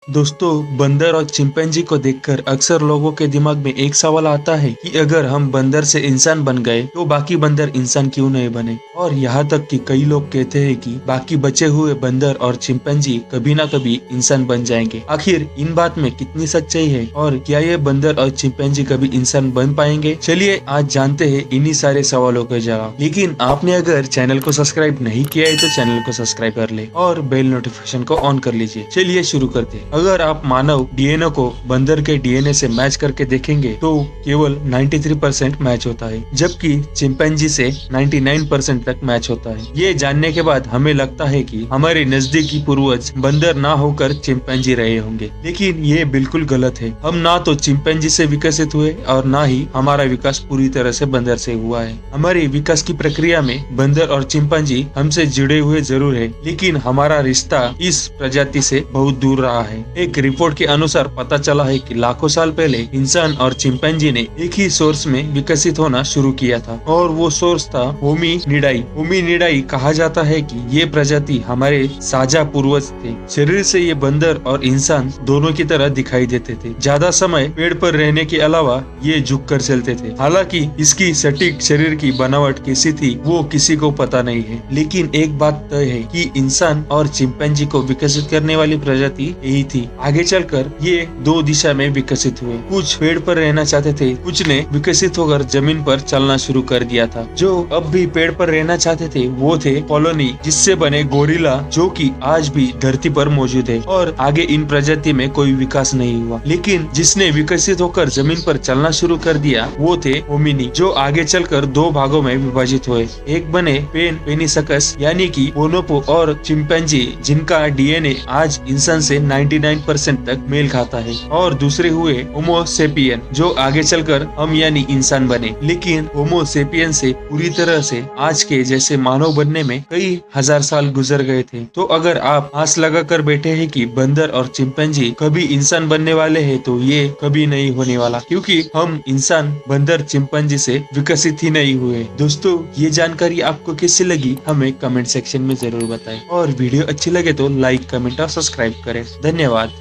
दोस्तों, बंदर और चिंपैंजी को देखकर अक्सर लोगों के दिमाग में एक सवाल आता है कि अगर हम बंदर से इंसान बन गए तो बाकी बंदर इंसान क्यों नहीं बने। और यहाँ तक कि कई लोग कहते हैं कि बाकी बचे हुए बंदर और चिंपैंजी कभी ना कभी इंसान बन जाएंगे। आखिर इन बात में कितनी सच्चाई है और क्या ये बंदर और चिंपैंजी कभी इंसान बन पाएंगे? चलिए आज जानते हैं इन्हीं सारे सवालों के जवाब। लेकिन आपने अगर चैनल को सब्सक्राइब नहीं किया है तो चैनल को सब्सक्राइब कर ले और बेल नोटिफिकेशन को ऑन कर लीजिए। चलिए शुरू करते हैं। अगर आप मानव डीएनए को बंदर के डीएनए से मैच करके देखेंगे तो केवल 93% मैच होता है, जबकि चिंपैंजी से 99% तक मैच होता है। ये जानने के बाद हमें लगता है कि हमारे नजदीकी पूर्वज बंदर ना होकर चिंपैंजी रहे होंगे, लेकिन ये बिल्कुल गलत है। हम ना तो चिंपैंजी से विकसित हुए और ना ही हमारा विकास पूरी तरह से बंदर से हुआ है। हमारे विकास की प्रक्रिया में बंदर और चिंपैंजी हमसे जुड़े हुए जरूर है, लेकिन हमारा रिश्ता इस प्रजाति से बहुत दूर रहा है। एक रिपोर्ट के अनुसार पता चला है कि लाखों साल पहले इंसान और चिंपैंजी ने एक ही सोर्स में विकसित होना शुरू किया था और वो सोर्स था होमिनिडाई। होमिनिडाई कहा जाता है कि ये प्रजाति हमारे साझा पूर्वज थे। शरीर से ये बंदर और इंसान दोनों की तरह दिखाई देते थे। ज्यादा समय पेड़ पर रहने के अलावा ये झुककर चलते थे। हालांकि इसकी सटीक शरीर की बनावट कैसी थी वो किसी को पता नहीं है, लेकिन एक बात तय है कि इंसान और चिंपैंजी को विकसित करने वाली प्रजाति यही थी। आगे चलकर ये दो दिशा में विकसित हुए। कुछ पेड़ पर रहना चाहते थे, कुछ ने विकसित होकर जमीन पर चलना शुरू कर दिया था। जो अब भी पेड़ पर रहना चाहते थे वो थे कॉलोनी जिससे बने गोरिल्ला, जो कि आज भी धरती पर मौजूद है। और आगे इन प्रजाति में कोई विकास नहीं हुआ, लेकिन जिसने विकसित होकर जमीन पर चलना शुरू कर दिया वो थे होमिनी, जो आगे चलकर दो भागों में विभाजित हुए। एक बने पेनिसकस यानी कि बोनोबो और चिंपैंजी, जिनका डीएनए आज इंसान से 99% तक मेल खाता है, और दूसरे हुए होमो सेपियन, जो आगे चलकर हम यानी इंसान बने। लेकिन होमो सेपियन से पूरी तरह से आज के जैसे मानव बनने में कई हजार साल गुजर गए थे। तो अगर आप आस लगा कर बैठे हैं कि बंदर और चिंपैंजी कभी इंसान बनने वाले हैं तो ये कभी नहीं होने वाला, क्योंकि हम इंसान बंदर चिंपैंजी से विकसित ही नहीं हुए। दोस्तों, ये जानकारी आपको कैसी लगी हमें कमेंट सेक्शन में जरूर बताएं, और वीडियो अच्छी लगे तो लाइक, कमेंट और सब्सक्राइब करें। धन्यवाद।